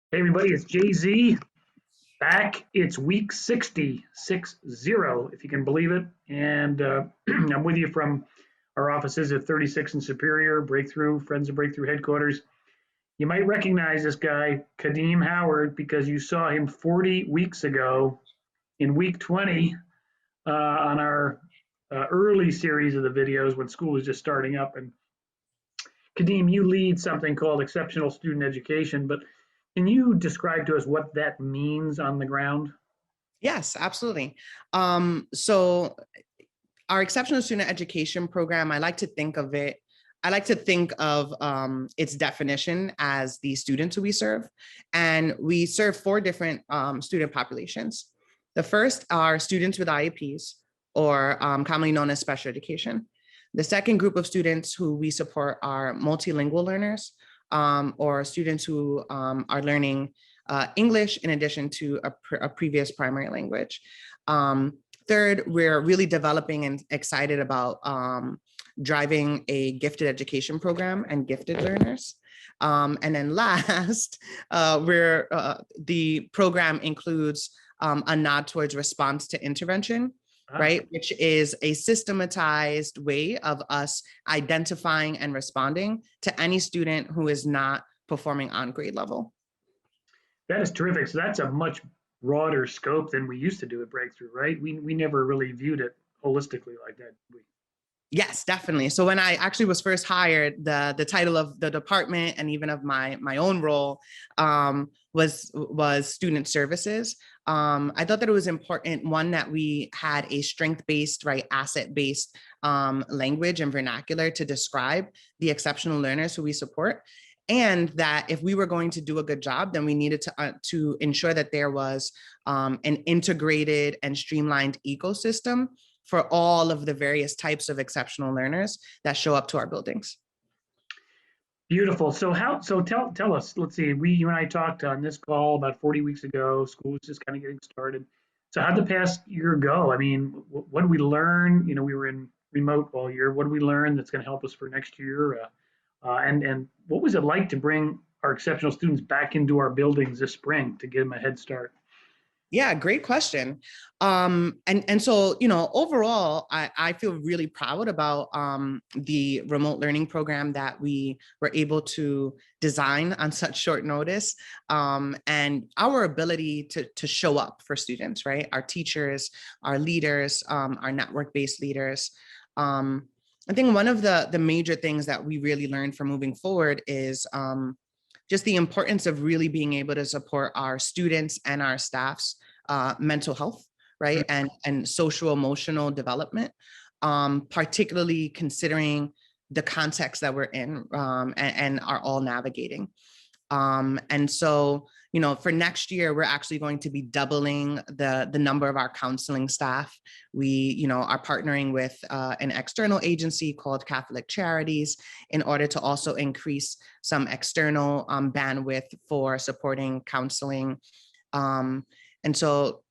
Hey everybody, it's Jay-Z back. It's week 60, 6-0, if you can believe it. And I'm with you from our offices at 36 and Superior, Breakthrough, Friends of Breakthrough headquarters. You might recognize this guy, Kadeem Howard, because you saw him 40 weeks ago in week 20 on our early series of the videos when school was just starting up. And Kadeem, you lead something called Exceptional Student Education, but can you describe to us what that means on the ground? Yes, absolutely. So our exceptional student education program, I like to think of its definition as the students who we serve. And we serve four different student populations. The first are students with IEPs, or commonly known as special education. The second group of students who we support are multilingual learners, or students who are learning English in addition to a previous primary language. Third, we're really developing and excited about driving a gifted education program and gifted learners. And then last, the program includes a nod towards response to intervention, right? Which is a systematized way of us identifying and responding to any student who is not performing on grade level. That is terrific. So that's a much broader scope than we used to do at Breakthrough, right? We never really viewed it holistically like that. Yes, definitely. So when I actually was first hired, the title of the department and even of my own role was student services. I thought that it was important, one, that we had a strength-based, right, asset-based language and vernacular to describe the exceptional learners who we support. And that if we were going to do a good job, then we needed to ensure that there was an integrated and streamlined ecosystem for all of the various types of exceptional learners that show up to our buildings. Beautiful. So tell us, let's see, you and I talked on this call about 40 weeks ago. School was just kind of getting started. So how'd the past year go? I mean, what did we learn? You know, we were in remote all year. What did we learn that's going to help us for next year? And what was it like to bring our exceptional students back into our buildings this spring to give them a head start? Yeah, great question. And so, overall, I feel really proud about the remote learning program that we were able to design on such short notice, and our ability to show up for students, right? Our teachers, our leaders, our network-based leaders. I think one of the major things that we really learned from moving forward is just the importance of really being able to support our students and our staff's mental health, right? And social emotional development, particularly considering the context that we're in and are all navigating. And so, for next year, we're actually going to be doubling the number of our counseling staff. We, are partnering with an external agency called Catholic Charities in order to also increase some external bandwidth for supporting counseling. And so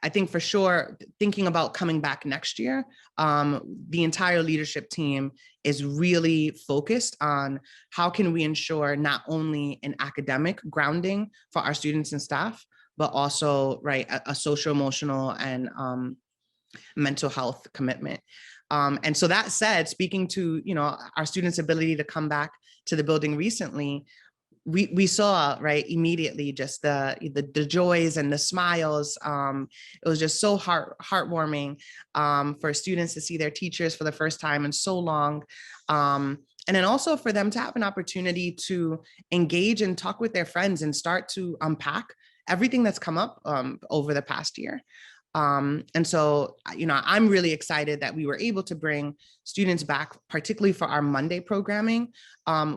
I think for sure, thinking about coming back next year, the entire leadership team is really focused on how can we ensure not only an academic grounding for our students and staff, but also, right, a social, emotional, and mental health commitment. And so that said, speaking to, our students' ability to come back to the building recently, we saw, right, immediately just the joys and the smiles. It was just so heartwarming for students to see their teachers for the first time in so long. And then also for them to have an opportunity to engage and talk with their friends and start to unpack everything that's come up over the past year. And so, I'm really excited that we were able to bring students back, particularly for our Monday programming,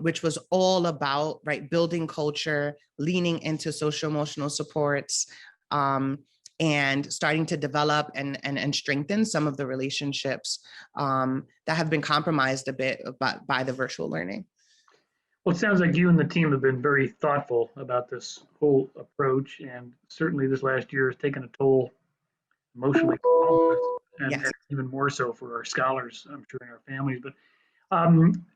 which was all about, right, building culture, leaning into social emotional supports, and starting to develop and strengthen some of the relationships that have been compromised a bit by the virtual learning. Well, it sounds like you and the team have been very thoughtful about this whole approach, and certainly this last year has taken a toll emotionally for all of us, and Yes. even more so for our scholars, I'm sure, and our families. But I imagine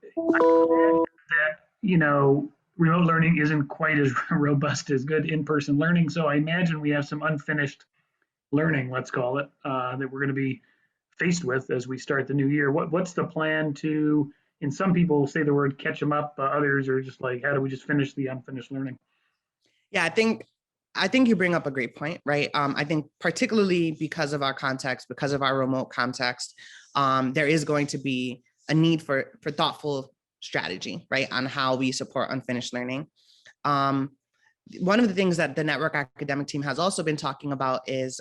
that, remote learning isn't quite as robust as good in-person learning. So I imagine we have some unfinished learning, let's call it, that we're going to be faced with as we start the new year. What's the plan to? And some people say the word catch them up. Others are just like, how do we just finish the unfinished learning? Yeah, I think you bring up a great point, right? I think particularly because of our context, because of our remote context, there is going to be a need for thoughtful strategy, right, on how we support unfinished learning. Um, One of the things that the network academic team has also been talking about is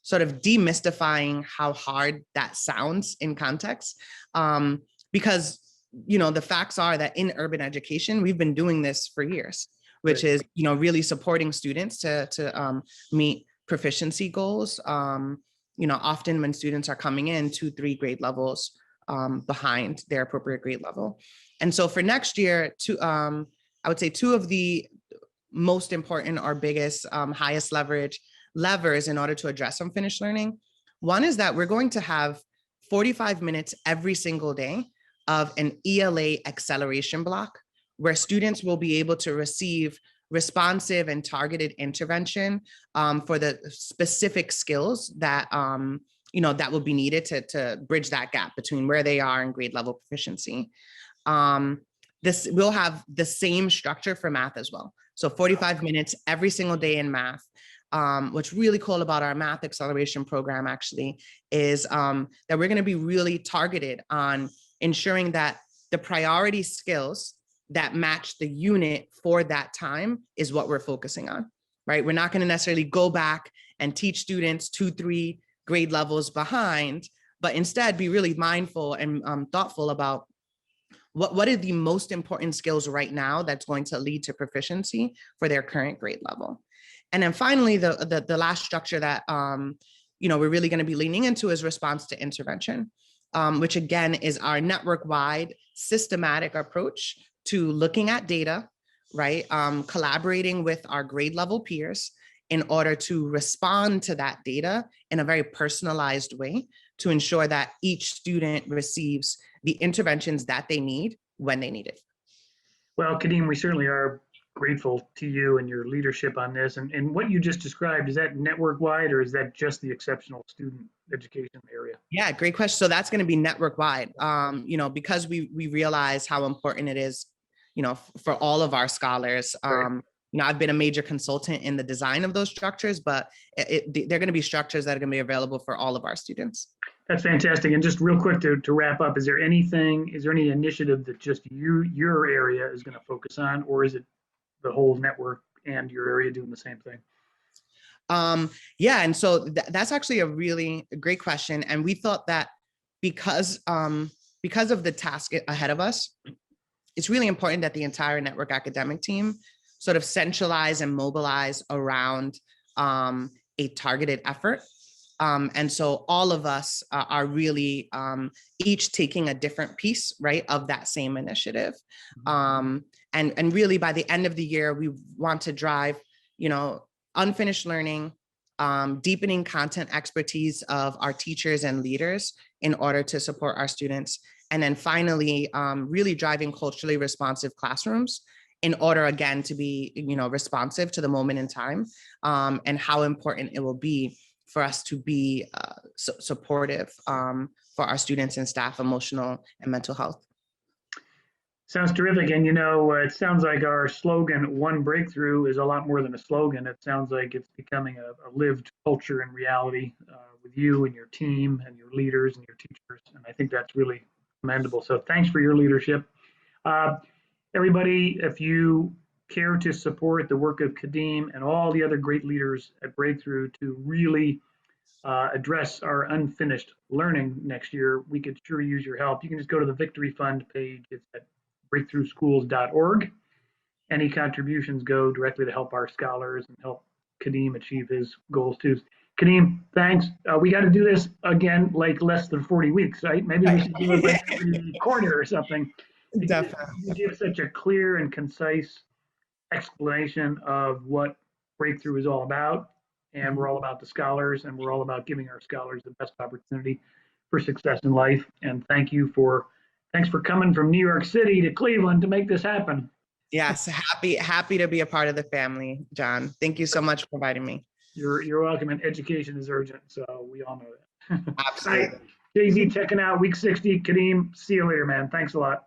sort of demystifying how hard that sounds in context, because the facts are that in urban education we've been doing this for years, which is really supporting students to meet proficiency goals. Often when students are coming in 2-3 grade levels behind their appropriate grade level, and so for next year, I would say two of the most important or biggest, highest leverage levers in order to address unfinished learning. One is that we're going to have 45 minutes every single day of an ELA acceleration block where students will be able to receive responsive and targeted intervention for the specific skills that that will be needed to bridge that gap between where they are and grade level proficiency. This will have the same structure for math as well. So 45 minutes every single day in math. What's really cool about our math acceleration program actually is that we're going to be really targeted on ensuring that the priority skills that match the unit for that time is what we're focusing on, right? We're not going to necessarily go back and teach students 2-3 grade levels behind, but instead be really mindful and thoughtful about what are the most important skills right now that's going to lead to proficiency for their current grade level. And then finally, the last structure that we're really going to be leaning into is response to intervention, which again is our network-wide systematic approach to looking at data, right? Collaborating with our grade level peers in order to respond to that data in a very personalized way to ensure that each student receives the interventions that they need when they need it. Well, Kadeem, we certainly are grateful to you and your leadership on this. And what you just described, is that network wide or is that just the exceptional student education area? Yeah, great question. So that's going to be network wide, because we realize how important it is, for all of our scholars. Right. I've been a major consultant in the design of those structures, but they're going to be structures that are going to be available for all of our students. That's fantastic. And just real quick to wrap up, is there any initiative that just your area is going to focus on, or is it the whole network and your area doing the same thing? Yeah, and so that's actually a really great question. And we thought that because of the task ahead of us, it's really important that the entire network academic team sort of centralize and mobilize around a targeted effort. And so all of us are really each taking a different piece, right, of that same initiative. And really by the end of the year, we want to drive, unfinished learning, deepening content expertise of our teachers and leaders in order to support our students. And then finally, really driving culturally responsive classrooms in order, again, to be, responsive to the moment in time, and how important it will be for us to be supportive for our students and staff, emotional and mental health. Sounds terrific. And it sounds like our slogan, One Breakthrough, is a lot more than a slogan. It sounds like it's becoming a lived culture and reality with you and your team and your leaders and your teachers. And I think that's really commendable. So thanks for your leadership. Everybody, if you care to support the work of Kadeem and all the other great leaders at Breakthrough to really address our unfinished learning next year, we could sure use your help. You can just go to the Victory Fund page. It's at breakthroughschools.org. Any contributions go directly to help our scholars and help Kadeem achieve his goals too. Kadeem, thanks. We got to do this again, like less than 40 weeks, right? Maybe we should do it like every quarter or something. Definitely. You give such a clear and concise explanation of what Breakthrough is all about. And we're all about the scholars, and we're all about giving our scholars the best opportunity for success in life. And thanks for coming from New York City to Cleveland to make this happen. Yes, happy to be a part of the family, John. Thank you so much for inviting me. You're welcome, and education is urgent, so we all know that. All right, Absolutely. Jay-Z checking out week 60. Kadeem, see you later, man. Thanks a lot.